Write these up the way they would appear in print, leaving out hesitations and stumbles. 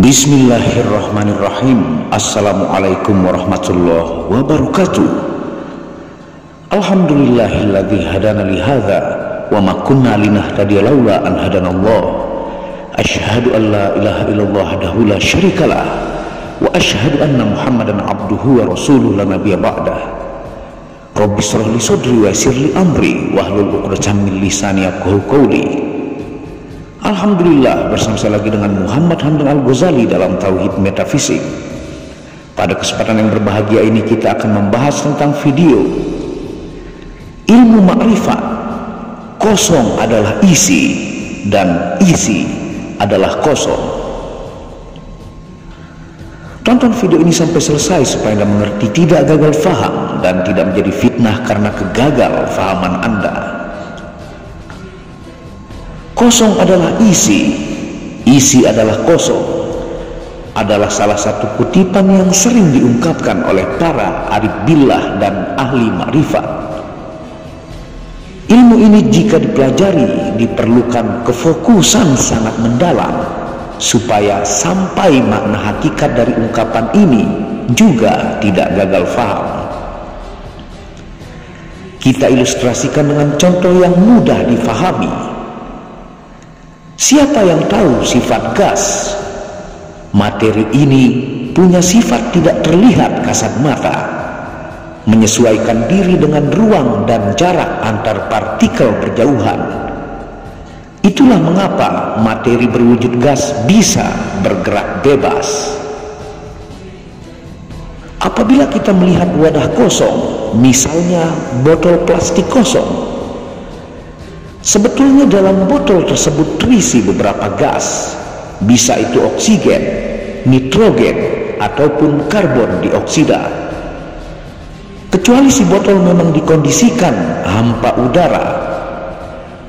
Bismillahirrahmanirrahim. Assalamualaikum warahmatullahi wabarakatuh. Alhamdulillahilladzi hadana li hadza wa ma kunna linahtadiya laula an hadanallah. Asyhadu an la ilaha illallah wahdahu la syarikalah wa asyhadu anna Muhammadan abduhu wa rasuluhu la nabiyya ba'dah. Rabbi shrah li sadri wa yassir li amri wahlul 'uqdatam min lisani yafqahu qawli. Alhamdulillah, bersama saya lagi dengan Muhammad Hamdan Al-Ghazali dalam Tauhid Metafisik. Pada kesempatan yang berbahagia ini kita akan membahas tentang video ilmu ma'rifat. Kosong adalah isi dan isi adalah kosong. Tonton video ini sampai selesai supaya Anda mengerti, tidak gagal faham dan tidak menjadi fitnah karena kegagal fahaman Anda. Kosong adalah isi, isi adalah kosong, adalah salah satu kutipan yang sering diungkapkan oleh para arif billah dan ahli ma'rifat. Ilmu ini jika dipelajari diperlukan kefokusan sangat mendalam supaya sampai makna hakikat dari ungkapan ini juga tidak gagal faham. Kita ilustrasikan dengan contoh yang mudah difahami. Siapa yang tahu sifat gas? Materi ini punya sifat tidak terlihat kasat mata, menyesuaikan diri dengan ruang dan jarak antar partikel berjauhan. Itulah mengapa materi berwujud gas bisa bergerak bebas. Apabila kita melihat wadah kosong, misalnya botol plastik kosong, sebetulnya dalam botol tersebut terisi beberapa gas, bisa itu oksigen, nitrogen, ataupun karbon dioksida. Kecuali si botol memang dikondisikan hampa udara.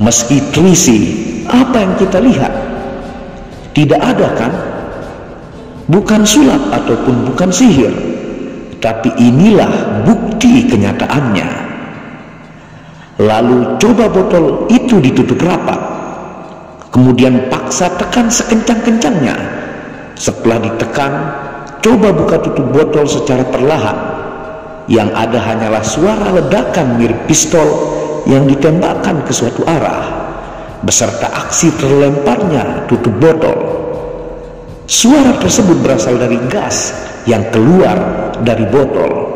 Meski terisi, apa yang kita lihat? Tidak ada kan? Bukan sulap ataupun bukan sihir, tapi inilah bukti kenyataannya. Lalu coba botol itu ditutup rapat, kemudian paksa tekan sekencang-kencangnya. Setelah ditekan, coba buka tutup botol secara perlahan. Yang ada hanyalah suara ledakan mirip pistol yang ditembakkan ke suatu arah, beserta aksi terlemparnya tutup botol. Suara tersebut berasal dari gas yang keluar dari botol.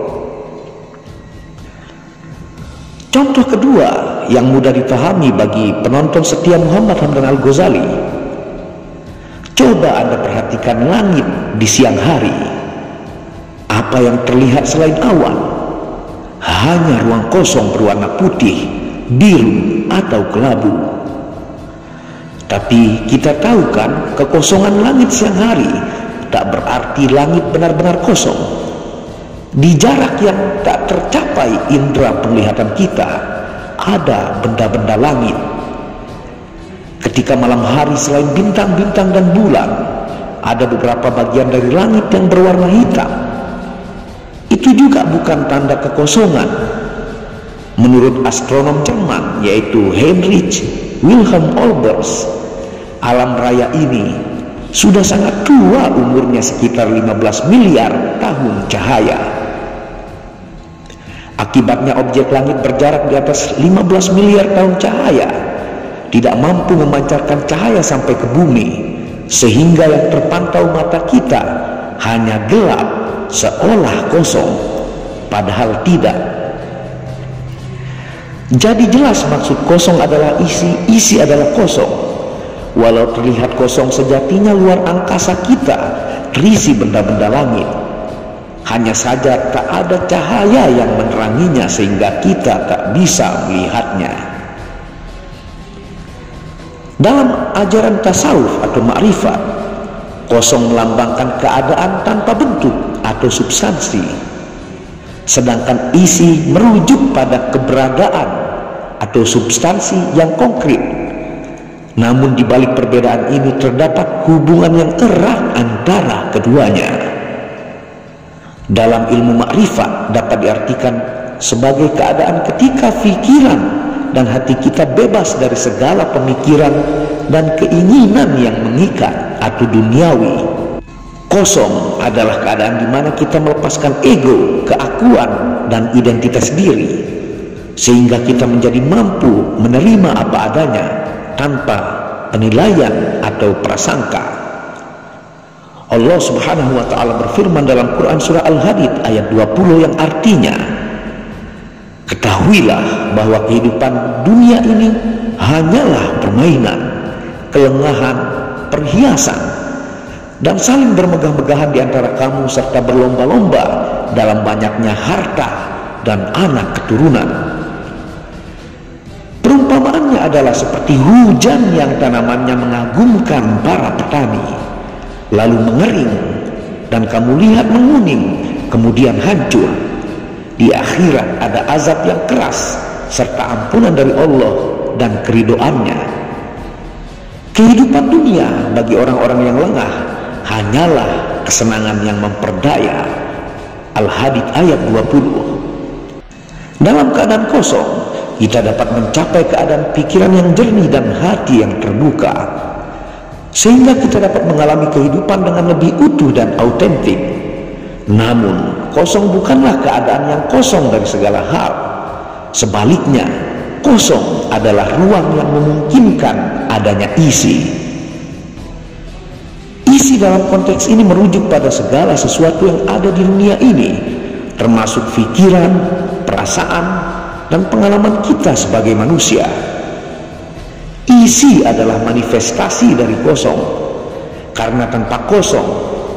Contoh kedua yang mudah dipahami bagi penonton setia Muhammad Hamdan Al-Ghazali. Coba Anda perhatikan langit di siang hari. Apa yang terlihat selain awan? Hanya ruang kosong berwarna putih, biru, atau kelabu. Tapi kita tahu kan, kekosongan langit siang hari tak berarti langit benar-benar kosong. Di jarak yang tak tercapai indera penglihatan kita, ada benda-benda langit. Ketika malam hari selain bintang-bintang dan bulan, ada beberapa bagian dari langit yang berwarna hitam. Itu juga bukan tanda kekosongan. Menurut astronom Jerman yaitu Heinrich Wilhelm Olbers, alam raya ini sudah sangat tua, umurnya sekitar 15 miliar tahun cahaya. Akibatnya objek langit berjarak di atas 15 miliar tahun cahaya tidak mampu memancarkan cahaya sampai ke bumi, sehingga yang terpantau mata kita hanya gelap seolah kosong, padahal tidak. Jadi jelas maksud kosong adalah isi, isi adalah kosong. Walau terlihat kosong, sejatinya luar angkasa kita terisi benda-benda langit. Hanya saja tak ada cahaya yang meneranginya sehingga kita tak bisa melihatnya. Dalam ajaran tasawuf atau ma'rifat, kosong melambangkan keadaan tanpa bentuk atau substansi, sedangkan isi merujuk pada keberadaan atau substansi yang konkret. Namun di balik perbedaan ini terdapat hubungan yang erat antara keduanya. Dalam ilmu ma'rifat dapat diartikan sebagai keadaan ketika pikiran dan hati kita bebas dari segala pemikiran dan keinginan yang mengikat atau duniawi. Kosong adalah keadaan di mana kita melepaskan ego, keakuan, dan identitas diri, sehingga kita menjadi mampu menerima apa adanya tanpa penilaian atau prasangka. Allah Subhanahu wa ta'ala berfirman dalam Quran surah Al-Hadid ayat 20 yang artinya, ketahuilah bahwa kehidupan dunia ini hanyalah permainan, kelengahan, perhiasan, dan saling bermegah-megahan di antara kamu serta berlomba-lomba dalam banyaknya harta dan anak keturunan. Perumpamaannya adalah seperti hujan yang tanamannya mengagumkan para petani, lalu mengering dan kamu lihat menguning, kemudian hancur. Di akhirat ada azab yang keras serta ampunan dari Allah dan keridoannya. Kehidupan dunia bagi orang-orang yang lengah hanyalah kesenangan yang memperdaya. Al-Hadid ayat 20. Dalam keadaan kosong, kita dapat mencapai keadaan pikiran yang jernih dan hati yang terbuka, sehingga kita dapat mengalami kehidupan dengan lebih utuh dan autentik. Namun, kosong bukanlah keadaan yang kosong dari segala hal. Sebaliknya, kosong adalah ruang yang memungkinkan adanya isi. Isi dalam konteks ini merujuk pada segala sesuatu yang ada di dunia ini, termasuk pikiran, perasaan, dan pengalaman kita sebagai manusia. Isi adalah manifestasi dari kosong, karena tanpa kosong,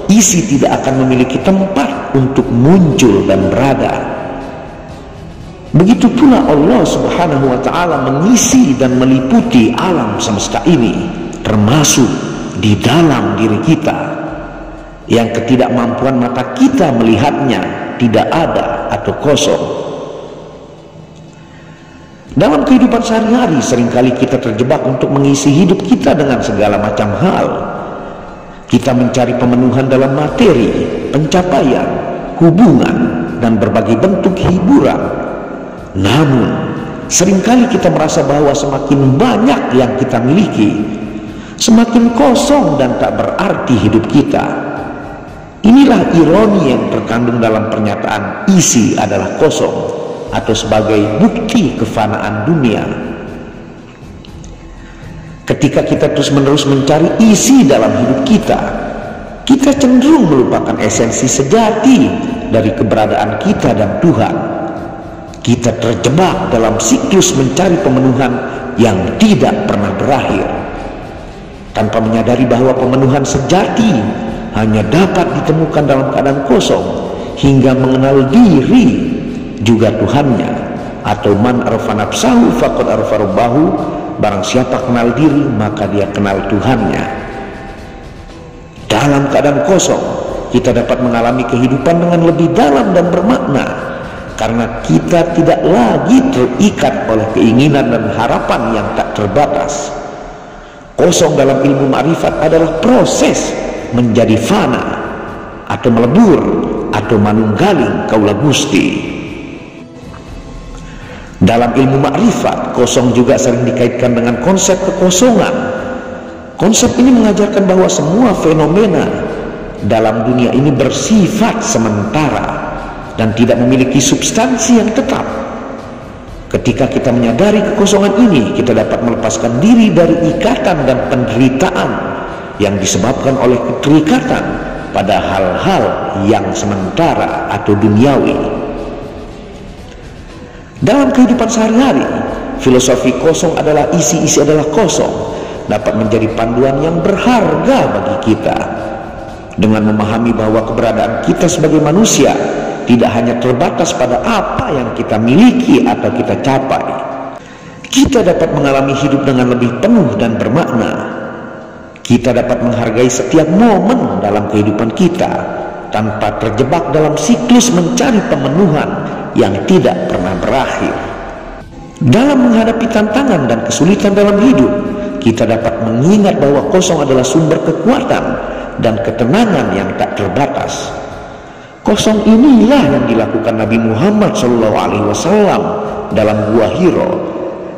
isi tidak akan memiliki tempat untuk muncul dan berada. Begitu pula Allah Subhanahu wa ta'ala mengisi dan meliputi alam semesta ini, termasuk di dalam diri kita, yang ketidakmampuan mata kita melihatnya tidak ada atau kosong. Dalam kehidupan sehari-hari seringkali kita terjebak untuk mengisi hidup kita dengan segala macam hal. Kita mencari pemenuhan dalam materi, pencapaian, hubungan, dan berbagai bentuk hiburan. Namun, seringkali kita merasa bahwa semakin banyak yang kita miliki, semakin kosong dan tak berarti hidup kita. Inilah ironi yang terkandung dalam pernyataan isi adalah kosong, atau sebagai bukti kefanaan dunia. Ketika kita terus-menerus mencari isi dalam hidup kita, kita cenderung melupakan esensi sejati dari keberadaan kita dan Tuhan. Kita terjebak dalam siklus mencari pemenuhan yang tidak pernah berakhir, tanpa menyadari bahwa pemenuhan sejati hanya dapat ditemukan dalam keadaan kosong, hingga mengenal diri juga Tuhannya, atau man arfa nafsahu faqad arfa rabbahu, barang siapa kenal diri maka dia kenal Tuhannya. Dalam keadaan kosong, kita dapat mengalami kehidupan dengan lebih dalam dan bermakna, karena kita tidak lagi terikat oleh keinginan dan harapan yang tak terbatas. Kosong dalam ilmu ma'rifat adalah proses menjadi fana, atau melebur, atau manunggaling kaula Gusti. Dalam ilmu ma'rifat, kosong juga sering dikaitkan dengan konsep kekosongan. Konsep ini mengajarkan bahwa semua fenomena dalam dunia ini bersifat sementara dan tidak memiliki substansi yang tetap. Ketika kita menyadari kekosongan ini, kita dapat melepaskan diri dari ikatan dan penderitaan yang disebabkan oleh keterikatan pada hal-hal yang sementara atau duniawi. Dalam kehidupan sehari-hari, filosofi kosong adalah isi adalah kosong dapat menjadi panduan yang berharga bagi kita, dengan memahami bahwa keberadaan kita sebagai manusia tidak hanya terbatas pada apa yang kita miliki atau kita capai. Kita dapat mengalami hidup dengan lebih penuh dan bermakna. Kita dapat menghargai setiap momen dalam kehidupan kita tanpa terjebak dalam siklus mencari pemenuhan yang tidak pernah berakhir. Dalam menghadapi tantangan dan kesulitan dalam hidup, kita dapat mengingat bahwa kosong adalah sumber kekuatan dan ketenangan yang tak terbatas. Kosong inilah yang dilakukan Nabi Muhammad SAW dalam Gua Hiro,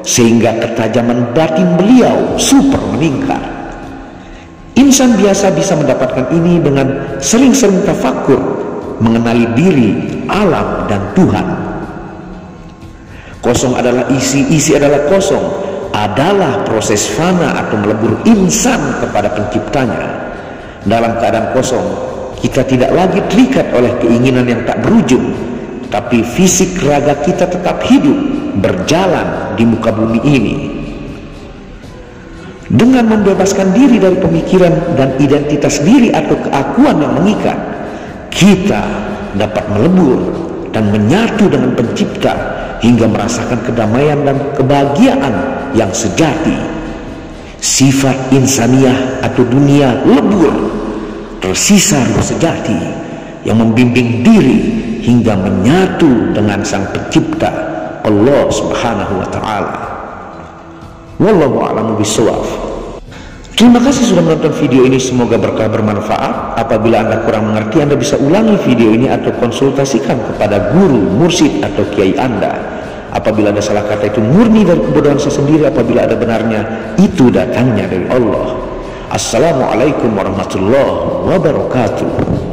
sehingga ketajaman batin beliau super meningkat. Insan biasa bisa mendapatkan ini dengan sering-sering tafakur, mengenali diri, alam, dan Tuhan. Kosong adalah isi, isi adalah kosong, adalah proses fana atau melebur insan kepada penciptanya. Dalam keadaan kosong, kita tidak lagi terikat oleh keinginan yang tak berujung, tapi fisik raga kita tetap hidup, berjalan di muka bumi ini. Dengan membebaskan diri dari pemikiran dan identitas diri atau keakuan yang mengikat, kita dapat melebur dan menyatu dengan pencipta hingga merasakan kedamaian dan kebahagiaan yang sejati. Sifat insaniah atau dunia lebur, tersisa ruh sejati yang membimbing diri hingga menyatu dengan sang pencipta, Allah Subhanahu wa ta'ala. Wallahu a'lamu bishawab. Terima kasih sudah menonton video ini, semoga berkah bermanfaat. Apabila Anda kurang mengerti, Anda bisa ulangi video ini atau konsultasikan kepada guru, mursyid atau kiai Anda. Apabila ada salah kata, itu murni dari kebodohan saya sendiri. Apabila ada benarnya, itu datangnya dari Allah. Assalamualaikum warahmatullahi wabarakatuh.